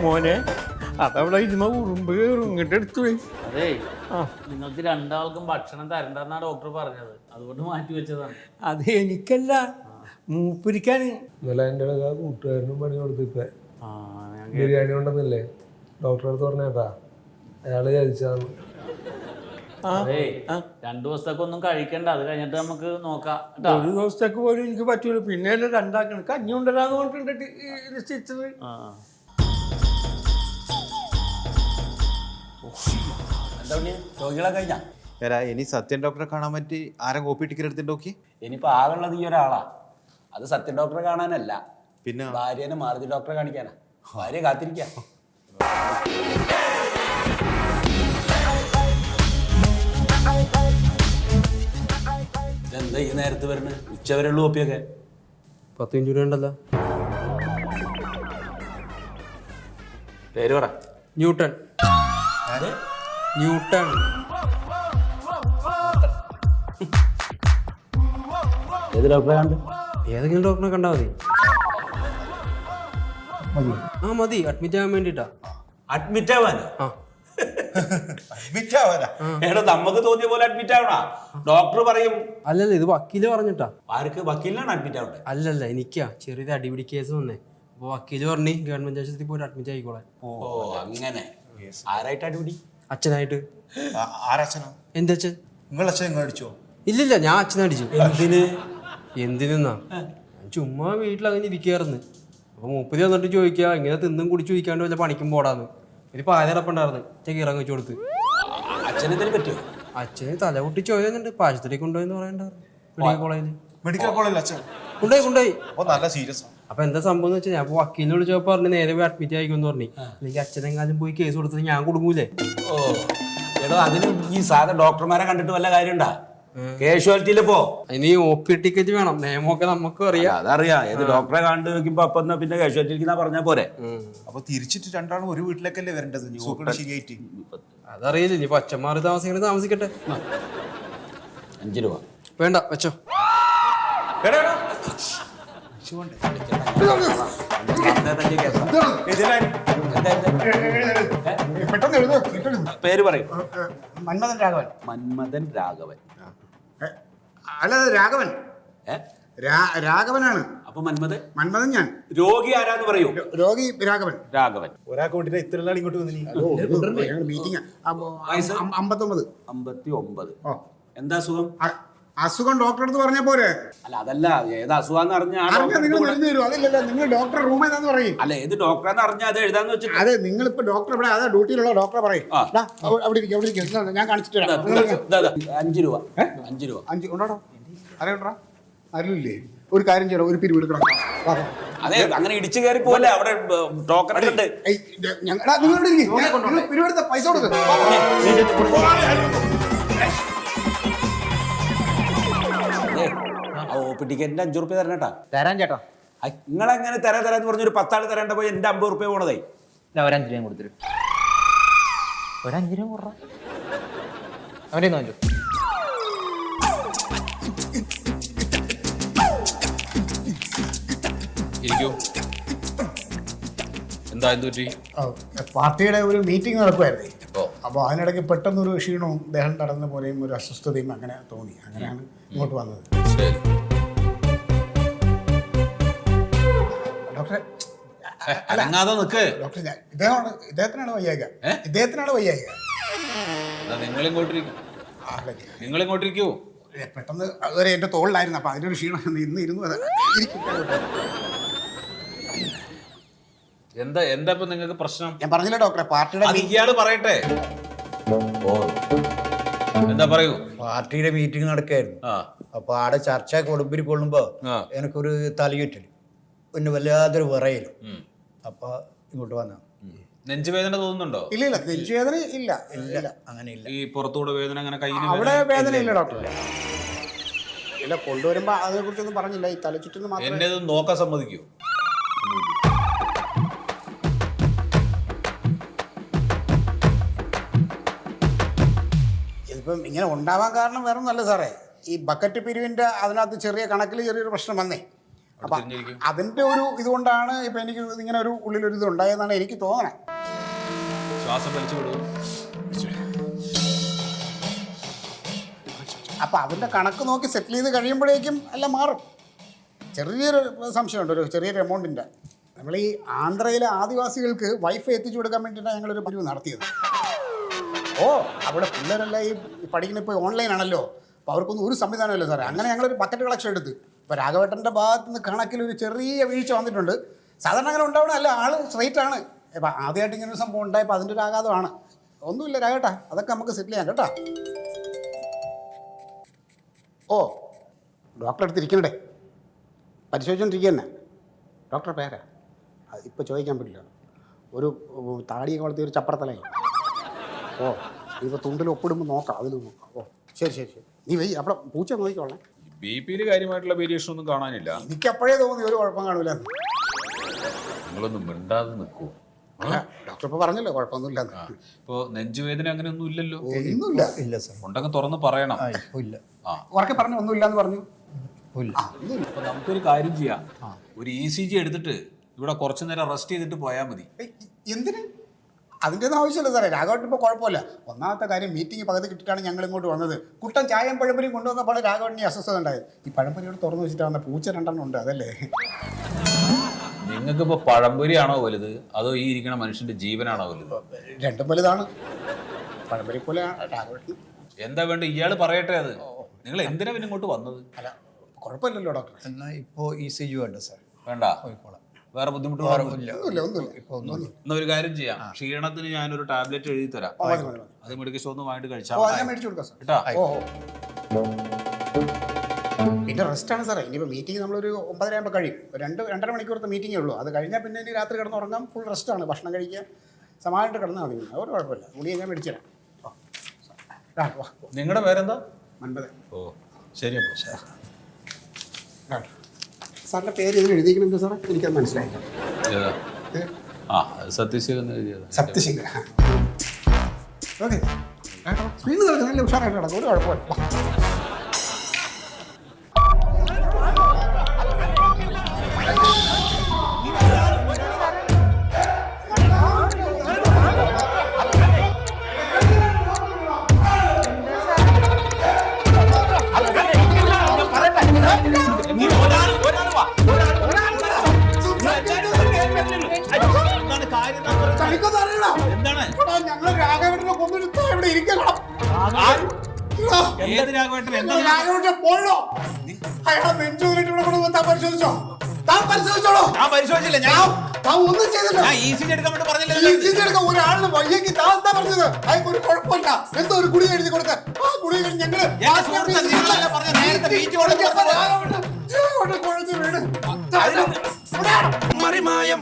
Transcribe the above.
മോനെ അതവിടെ ഇരുന്ന ഉറുമ്പ് കയറും ഇങ്ങോട്ട് എടുത്തു പോയി. അതെ നിങ്ങൾക്ക് രണ്ടാൾക്കും ഭക്ഷണം തരണ്ടെന്നാ ഡോക്ടർ പറഞ്ഞത്, അതുകൊണ്ട് മാറ്റി വെച്ചതാണ്. അത് എനിക്കല്ല, മൂപ്പിരിക്കാൻ. ഇന്നലെ എൻ്റെ കൂട്ടുകാരനും പണി കൊടുത്തിപ്പോ ബിരിയാണി കൊണ്ടെന്നില്ലേ ഡോക്ടറെ അടുത്ത് പറഞ്ഞേട്ടാ, അയാള് കഴിച്ചാന്ന്. അതെ 2 ദിവസത്തേക്ക് ഒന്നും കഴിക്കണ്ട, അത് കഴിഞ്ഞിട്ട് നമുക്ക് നോക്കാം. ഒരു ദിവസത്തേക്ക് പോലും എനിക്ക് പറ്റൂല, പിന്നെ രണ്ടാക്കണം. കഞ്ഞി ഉണ്ടല്ലാന്ന് പറഞ്ഞിട്ടുണ്ട് നിശ്ചയിച്ചത്. രോഗികളെ കഴിഞ്ഞാ ഇനി സത്യൻ ഡോക്ടറെ കാണാൻ പറ്റി ആരെ കോപ്പി ടിക്കറ്റ് എടുത്തിട്ട് നോക്കി. ഇനിയിപ്പോ ആകുള്ളത് ഈ ഒരാളാ. അത് സത്യ ഡോക്ടറെ കാണാനല്ല, പിന്നെ ഭാര്യനെ മാരുതി ഡോക്ടറെ കാണിക്കാനാ. ഭാര്യ കാത്തിരിക്ക. ഇതെന്താ ഈ നേരത്ത് വരുന്നത്? ഉച്ചവരെയുള്ള കോപ്പിയൊക്കെ 10 മിനിറ്റ് കൂടെ ഉണ്ടല്ലോ. പേര് പറ. ന്യൂട്ടൺ. ന്യൂട്ടൺ. ഏത് ഡോക്ടറെ കണ്ട്? ഏതെങ്കിലും ഡോക്ടറെ കണ്ടാൽ മതി. മതി അഡ്മിറ്റ് ആവാൻ വേണ്ടിട്ടാ. അഡ്മിറ്റ് ആവാനോ? എടാ നമുക്ക് തോന്നിയ പോലെ അഡ്മിറ്റ് ആവണ. ഡോക്ടർ പറയും. അല്ലല്ല, ഇത് വക്കീല് പറഞ്ഞിട്ടാ. ആർക്ക്? വക്കീലിനാണ് അഡ്മിറ്റ് ആവണ്ടേ? അല്ലല്ല, എനിക്കാ ചെറിയൊരു അടിപിടി കേസ് വന്നേ. അപ്പൊ വക്കീല് പറഞ്ഞു ഗവൺമെന്റ് ആശുപത്രിയിൽ പോയിട്ട് അഡ്മിറ്റ് ആയിക്കോളെ. ഓ അങ്ങനെ. ആരായിട്ട് അടിപിടി? അച്ഛനായിട്ട്. ആരച്ഛനാ? എന്റെ അച്ഛൻ. നിങ്ങളെ അച്ഛൻ നിങ്ങൾ അടിച്ചോ? ഇല്ലില്ല, ഞാൻ അച്ഛനെ അടിച്ചു. എന്തിന്? എന്തിനാ? ചുമ്മാ വീട്ടിൽ അങ്ങനെ ഇരിക്കാറുന്ന്. അപ്പൊ 30 വന്നിട്ട് ചോദിക്കുക, ഇങ്ങനെ തിന്നും കുടിച്ചു ചോദിക്കാണ്ട് വല്ല പണിക്കും പോടാന്ന്. ഒരു പാചകപ്പുണ്ടായിരുന്നു, ചെക്ക് ഇറങ്ങി വെച്ചു കൊടുത്ത്. അച്ഛനെന്തിനു പറ്റിയോ? അച്ഛന് തല പൊട്ടി ചോദിച്ചിട്ടുണ്ട്, ആശുപത്രിയിൽ കൊണ്ടുപോയെന്ന് പറയണ്ടായിരുന്നു. മെഡിക്കൽ കോളേജിൽ. മെഡിക്കൽ കോളേജിൽ അച്ഛൻ കൊണ്ടുപോയി. നല്ല സീരിയസ്. അപ്പൊ എന്താ സംഭവം എന്ന് വെച്ചാൽ ഞാൻ വക്കീലിനെ വിളിച്ചപ്പോ പറഞ്ഞു നേരെ പോയി അഡ്മിറ്റ് ആയിക്കോന്ന് പറഞ്ഞു. അല്ലെങ്കിൽ അച്ഛനെങ്ങാനും പോയി കേസ് കൊടുത്തിട്ട് ഞാൻ കൊടുക്കൂലേ. ഓ എടോ, അതിന് ഈ സാധാ ഡോക്ടർമാരെ കണ്ടിട്ട് വല്ല കാര്യണ്ടാ? കാഷ്വാലിറ്റിയില് പോ. ഇനി OP ടിക്കറ്റ് വേണം, നിയമമൊക്കെ നമുക്കും അറിയാം. അതറിയാം. ഏത് ഡോക്ടറെ കണ്ടു വെക്കുമ്പോ അപ്പൊ എന്നാ പിന്നെ കാഷ്വാലിറ്റിക്ക് പറഞ്ഞാ പോരെ. അപ്പൊ തിരിച്ചിട്ട് രണ്ടാളും ഒരു വീട്ടിലേക്കല്ലേ വരേണ്ടത്? ശരിയായിട്ട് അതറിയില്ല. ഇനി അച്ഛന്മാര് താമസിക്കണേ താമസിക്കട്ടെ. 5 രൂപ വേണ്ട വെച്ചോ. പേര് പറയും. മന്മഥൻ രാഘവൻ. മന്മഥൻ രാഘവൻ. അല്ല, രാഘവൻ. രാഘവനാണ്. അപ്പൊ മന്മഥൻ ഞാൻ. രോഗി ആരാന്ന് പറയൂ. രോഗി രാഘവൻ. രാഘവൻ. ഒരാൾക്ക് വേണ്ടിട്ട് ഇത്ര നാൾ ഇങ്ങോട്ട് വന്നിനി. മീറ്റിംഗ്. 59. എന്താ അസുഖം? അസുഖം ഡോക്ടറെ അടുത്ത് പറഞ്ഞാ പോരെ? അല്ല അതല്ല, ഏത് അസുഖാന്ന് നിങ്ങൾ മരുന്ന് തരും. അതില്ലല്ലോ, നിങ്ങൾ ഡോക്ടർ റൂം ഏതാന്ന് പറയും. അല്ല, ഏത് ഡോക്ടറാന്ന് അറിഞ്ഞാൽ അത് എഴുതാന്ന് വെച്ചിട്ട്. അതെ, നിങ്ങളിപ്പോ ഡോക്ടർ ഇവിടെ അതാ ഡ്യൂട്ടിയിലുള്ള ഡോക്ടറെ പറയും. അവിടെ ഇരിക്കും, ഞാൻ കാണിച്ചിട്ട് വരാം. 5 രൂപ. 5 രൂപ. 5 ഉണ്ടോ? അറിയണ്ടാ? അറിയില്ലേ? ഒരു കാര്യം ചെയ്യണം, ഒരു പിരിവ് എടുക്കണം. അതെ, അങ്ങനെ ഇടിച്ചു കയറി പോലെ അവിടെ ടോക്കൺ ഉണ്ട്. പിരിവെടുത്ത പൈസ കൊടുക്കും. OP ടിക്കറ്റിന്റെ 5 രൂപ തരണേട്ടാ. തരാൻ ചേട്ടാ. നിങ്ങളെങ്ങനെ തരാന്ന് പറഞ്ഞൊരു 10 ആൾ തരേണ്ട പോയി എന്റെ 50 രൂപ പോണതേ. ഒരു 5 രൂപ കൊടുത്തിട്ട് ഒരു 5 രൂപ കൊടുറ. അവരെ നോക്കൂ. പാർട്ടിയുടെ ഒരു മീറ്റിംഗ് നടക്കുമായിരുന്നേ. അപ്പോൾ അതിനിടയ്ക്ക് പെട്ടെന്നൊരു ക്ഷീണവും ദേഹം തടഞ്ഞ പോലെയും ഒരു അസ്വസ്ഥതയും അങ്ങനെ തോന്നി. അങ്ങനെയാണ് ഇങ്ങോട്ട് വന്നത്. ഡോക്ടറെ ഡോക്ടർ ഇദ്ദേഹത്തിനാണ് വയ്യായിക. നിങ്ങളിങ്ങോട്ടിരിക്കൂ. പെട്ടെന്ന് അതുവരെ എൻ്റെ തോളിലായിരുന്നു. അപ്പൊ അതിനൊരു ക്ഷീണം ഇന്ന് ഇരുന്നു. എന്താ ഇപ്പൊ നിങ്ങൾക്ക് പ്രശ്നം? ഞാൻ പറഞ്ഞില്ല ഡോക്ടറെ, പാർട്ടിയുടെ ഇയാള് പറയട്ടെ. എന്താ പറയൂ. പാർട്ടിയുടെ മീറ്റിംഗ് നടക്കായിരുന്നു. അപ്പൊ ആടെ ചർച്ച കൊടുമ്പിരി കൊള്ളുമ്പോ എനിക്കൊരു തലയുറ്റല്, പിന്നെ വല്ലാതൊരു വിറയലും. അപ്പൊ ഇങ്ങോട്ട് വന്ന നെഞ്ചുവേദന തോന്നുന്നുണ്ടോ? ഇല്ല, നെഞ്ചുവേദന ഇല്ല. അങ്ങനെ ഇല്ല. ഈ പുറത്തൂടെ വേദന അങ്ങനെ അവിടെ വേദന ഇല്ല ഡോക്ടർ. ഇല്ല, കൊണ്ടുവരുമ്പോ അതിനെ കുറിച്ചൊന്നും പറഞ്ഞില്ല. ഈ തലചുറ്റെന്ന് മാത്രം. എന്നെ നോക്കാൻ സമ്മതിക്കൂ? ഇതിപ്പം ഇങ്ങനെ ഉണ്ടാവാൻ കാരണം വേറെ ഒന്നല്ല സാറേ. ഈ ബക്കറ്റ് പിരിവിൻ്റെ അതിനകത്ത് ചെറിയ കണക്കിൽ ചെറിയൊരു പ്രശ്നം വന്നേ. അപ്പൊ തിരിഞ്ഞിരിക്കും. അതിന്റെ ഒരു ഇതുകൊണ്ടാണ് ഇപ്പൊ എനിക്ക് ഇങ്ങനെ ഒരു ഉള്ളിലൊരു ഇത് ഉണ്ടായെന്നാണ് എനിക്ക് തോന്നണേ. ശ്വാസം വലിച്ചു വിടും. അപ്പൊ അതിന്റെ കണക്ക് നോക്കി സെറ്റിൽ ചെയ്ത് കഴിയുമ്പോഴേക്കും എല്ലാം മാറും. ചെറിയൊരു സംശയമുണ്ട്, ഒരു ചെറിയൊരു എമൗണ്ടിന്റെ. നമ്മൾ ഈ ആന്ധ്രയിലെ ആദിവാസികൾക്ക് വൈഫൈ എത്തിച്ചു കൊടുക്കാൻ വേണ്ടിയിട്ടാണ് ഞങ്ങളൊരു പരിവ് നടത്തിയത്. ഓ, അവിടെ പിള്ളേരെല്ലാം ഈ പഠിക്കുന്ന ഇപ്പോൾ ഓൺലൈൻ ആണല്ലോ, അപ്പോൾ അവർക്കൊന്നും ഒരു സംവിധാനമില്ല സാറേ. അങ്ങനെ ഞങ്ങളൊരു ബക്കറ്റ് കളക്ഷൻ എടുത്ത് ഇപ്പോൾ രാഘവേട്ടൻ്റെ ഭാഗത്ത് നിന്ന് കണക്കിലൊരു ചെറിയ വീഴ്ച വന്നിട്ടുണ്ട്. സാധാരണ അങ്ങനെ ഉണ്ടാവണമല്ല, ആൾ സ്ട്രൈറ്റ് ആണ്. ഇപ്പം ആദ്യമായിട്ട് ഇങ്ങനെ ഒരു സംഭവം ഉണ്ടായപ്പോൾ അതിൻ്റെ ഒരു ആഘാതമാണ്. ഒന്നുമില്ല രാഘവേട്ടാ, അതൊക്കെ നമുക്ക് സെറ്റിൽ ചെയ്യാം കേട്ടോ. ഓ, ഡോക്ടറെ അടുത്തിരിക്കണ്ടേ, പരിശോധിച്ചുകൊണ്ടിരിക്കുക. ഡോക്ടറെ പേരാ ഇപ്പോൾ ചോദിക്കാൻ പറ്റില്ല. ഒരു താടിയൊക്കെ വളർത്തി ഒരു ചപ്പറത്തലായി. ഓ, ഇപ്പോൾ തുണ്ടിൽ ഒപ്പിടുമ്പോൾ നോക്കാം, അതിൽ നോക്കാം. ഓ ശരി ശരി ശരി, നീ വെയ്, അവിടെ പൂച്ച നോക്കിക്കോളേ. BP-യിൽ കാര്യമായിട്ടുള്ള വേരിയേഷൻ ഒന്നും കാണാനില്ല. എനിക്ക് അപ്പോഴേ തോന്നി ഒരു കുഴപ്പം കാണൂല. നിങ്ങളൊന്നും മിണ്ടാതെ നിൽക്കൂ. ഡോക്ടർ ഇപ്പോൾ പറഞ്ഞല്ലോ കുഴപ്പമൊന്നുമില്ല. ഇപ്പൊ നെഞ്ചുവേദന അങ്ങനെയൊന്നും ഇല്ലല്ലോ? ഒന്നുമില്ല. ഇല്ല സാർ. ഉണ്ടെങ്കിൽ തുറന്ന് പറയണം. ഇല്ല. ഉറക്കെ പറഞ്ഞു ഒന്നുമില്ല എന്ന് പറഞ്ഞു. ഇല്ല. അപ്പൊ നമുക്കൊരു കാര്യം ചെയ്യാം, ഒരു ECG എടുത്തിട്ട് ഇവിടെ കുറച്ചു നേരം റെസ്റ്റ് ചെയ്തിട്ട് പോയാൽ മതി. എന്തിന്? അതിൻ്റെ ഒന്നും ആവശ്യമില്ല സാറേ. രാഘവട്ട് ഇപ്പോൾ കുഴപ്പമില്ല. ഒന്നാമത്തെ കാര്യം, മീറ്റിംഗ് പകുതി കിട്ടിയിട്ടാണ് ഞങ്ങൾ ഇങ്ങോട്ട് വന്നത്. കുട്ടൻ ചായയും പഴംപൊരിയും കൊണ്ടുവന്നപ്പോൾ രാഘവട്ടിന് അസ്വസ്ഥത ഉണ്ടായത്. ഈ പഴംപൊരിയോട് തുറന്നു വെച്ചിട്ട് വന്ന പൂച്ച 2 ഉണ്ട്, അതല്ലേ. നിങ്ങൾക്കിപ്പോ പഴംപൊരിയാണോ വലുത്, അതോ ഈ ഇരിക്കുന്ന മനുഷ്യന്റെ ജീവനാണോ വലുത്? രണ്ടും വലുതാണ്. പഴംപൊരി പോലെ രാഘവട്ടിന്. എന്താ വേണ്ട ഇയാള് പറയട്ടെ. അത് നിങ്ങൾ എന്തിനാ പിന്നെ ഇങ്ങോട്ട് വന്നത്? അല്ല കുഴപ്പമില്ലല്ലോ ഡോക്ടർ. എന്നാൽ ഇപ്പോൾ ECG വേണ്ട സാർ. വേണ്ട, വേറെ ബുദ്ധിമുട്ടുകളൊന്നും എന്നാ ഒരു കാര്യം ചെയ്യാം, ക്ഷീണത്തിന് ഞാനൊരു ടാബ്ലറ്റ് എഴുതി തരാം. അത് മെഡിക്കൽ സ്റ്റോറിൽ വാങ്ങിട്ട് കഴിച്ചാൽ മേടിച്ചു കൊടുക്കാം സാർ. കേട്ടാ. പിന്നെ റെസ്റ്റാണ് സാറേ. ഇനിയിപ്പോൾ മീറ്റിംഗ് നമ്മളൊരു 9:30 ആകുമ്പോൾ കഴിയും. 2-2.5 മണിക്കൂറത്തെ മീറ്റിംഗേ ഉള്ളൂ. അത് കഴിഞ്ഞാൽ പിന്നെ ഇനി രാത്രി കിടന്ന് ഉറങ്ങാം. ഫുൾ റെസ്റ്റാണ്. ഭക്ഷണം കഴിക്കുക, സമാനമായിട്ട് കിടന്നാൽ മതി. ഒരു കുഴപ്പമില്ല. ഗുളിക ഞാൻ മേടിച്ചു തരാം. നിങ്ങളുടെ പേരെന്താ? 9. ഓ ശരി. അപ്പോൾ സാറിൻ്റെ പേര് ഇതിൽ എഴുതിക്കണമെങ്കിൽ സാറേ എനിക്കത് മനസ്സിലായില്ല. സത്യശീലൻ എഴുതിയത്. സത്യശീല. ഓക്കെ, സ്ക്രീനിൽ നടക്കും, നല്ല ഉഷാറായിട്ട് നടക്കും, ഒരു കുഴപ്പമില്ല. ഞങ്ങൾ രാഘവേട്ടനെ കൊന്നിട്ട് ഇവിടെ ഇരിക്കണം. രാഘവേട്ടൻ പോയോ? അയാളെ നെഞ്ചുകൊണ്ടിട്ട് ഇവിടെ കൊണ്ടുവന്ന് താൻ പരിശോധിച്ചോ? താൻ പരിശോധിച്ചോളൂ. ഞാൻ പരിശോധിച്ചില്ല. താൻ ഒന്നും ചെയ്തില്ല. ECG എടുക്കാൻ വേണ്ടി പറഞ്ഞില്ല. ECG എടുക്കാൻ ഒരാളിന് വയ്യെങ്കിൽ താൻ എന്താ പറഞ്ഞത്? അയാൾക്ക് ഒരു കുഴപ്പമില്ല. എന്തോ ഒരു ഗുളിക എഴുതി കൊടുക്കാൻ. ആ ഗുളിക ഞങ്ങള് നേരത്തെ മറിമായം